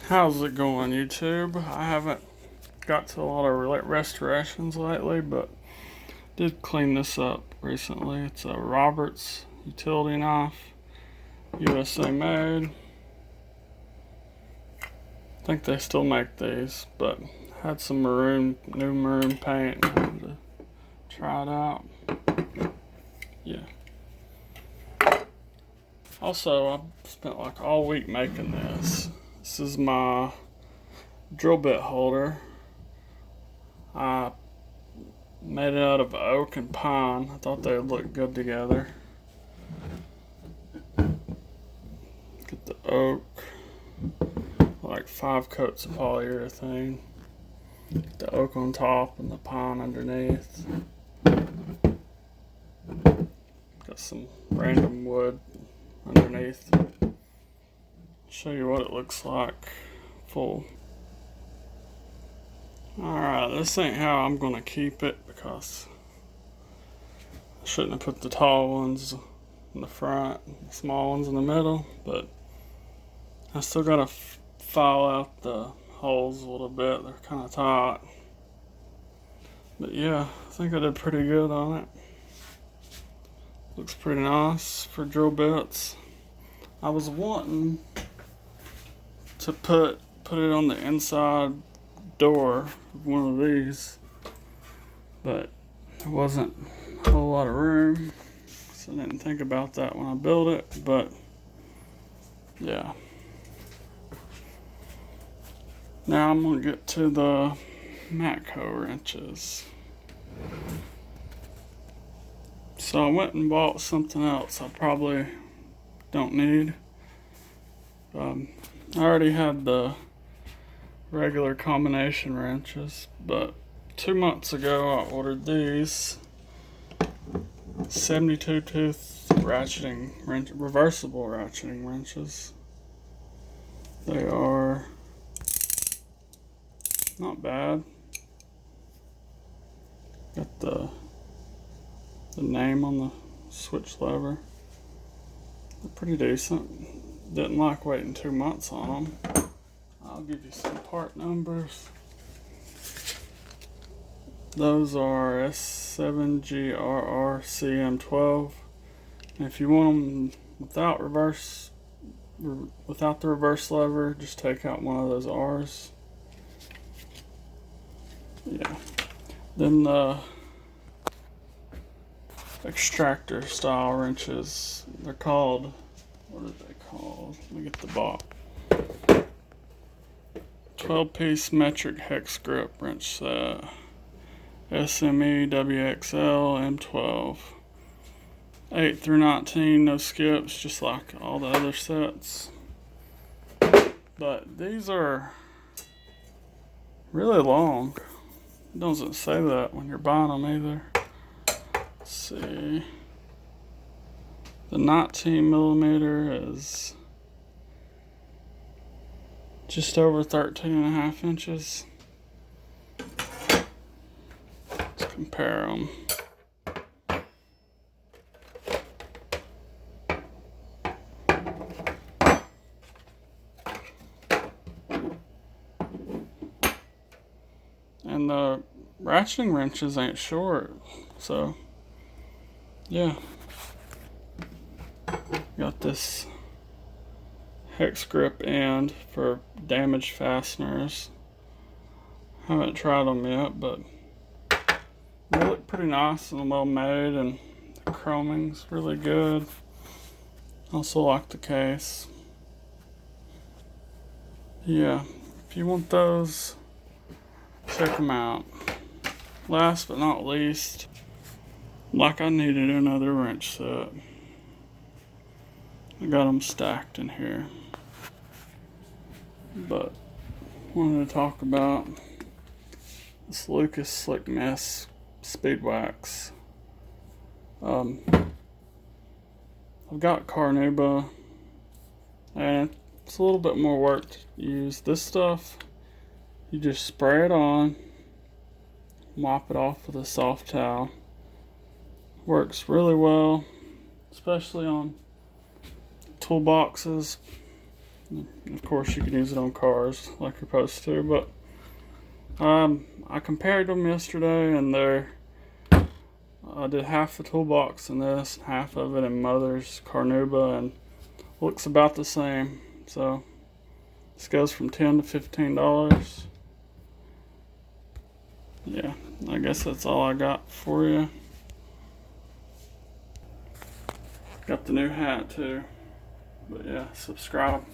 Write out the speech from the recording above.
How's it going, YouTube? I haven't got to a lot of restorations lately, but did clean this up recently. It's a Roberts utility knife, USA made. I think they still make these, but had some new maroon paint and wanted to try it out. Yeah. Also, I spent like all week making this. This is my drill bit holder. I made it out of oak and pine. I thought they would look good together. Get the oak, like 5 coats of polyurethane. Get the oak on top and the pine underneath. Got some random wood underneath. Show you what it looks like full. Alright, this ain't how I'm gonna keep it because I shouldn't have put the tall ones in the front, the small ones in the middle, but I still gotta file out the holes a little bit. They're kind of tight. But yeah, I think I did pretty good on it. Looks pretty nice for drill bits. I was wanting to put it on the inside door of one of these, but there wasn't a whole lot of room, so I didn't think about that when I built it. But yeah, now I'm gonna get to the Matco wrenches. So I went and bought something else I probably don't need. I already had the regular combination wrenches, but 2 months ago I ordered these 72 tooth reversible ratcheting wrenches. They are not bad. Got the name on the switch lever. They're pretty decent. Didn't like waiting 2 months on them. I'll give you some part numbers. Those are S7GRRCM12. And if you want them without the reverse lever, just take out one of those R's. Yeah. Then the extractor style wrenches, they're called, what are they called? Let me get the box. 12-piece metric hex grip wrench set. SME WXL M12. 8 through 19, no skips, just like all the other sets. But these are really long. It doesn't say that when you're buying them either. Let's see. The 19 millimeter is just over 13.5 inches. Let's compare them. And the ratcheting wrenches ain't short, so yeah. Got this hex grip end for damaged fasteners. Haven't tried them yet, but they look pretty nice and well made, and the chroming's really good. Also like the case. Yeah, if you want those, check them out. Last but not least, like I needed another wrench set. I got them stacked in here. But wanted to talk about this Lucas Slick Mess Speed Wax. I've got Carnauba, and it's a little bit more work to use. This stuff, you just spray it on, mop it off with a soft towel. Works really well, especially on toolboxes, Of course, you can use it on cars like you're supposed to, but I compared them yesterday, and I did half the toolbox in this, and half of it in Mother's Carnauba, and looks about the same. So this goes from $10 to $15. Yeah, I guess that's all I got for you. Got the new hat too. But yeah, subscribe.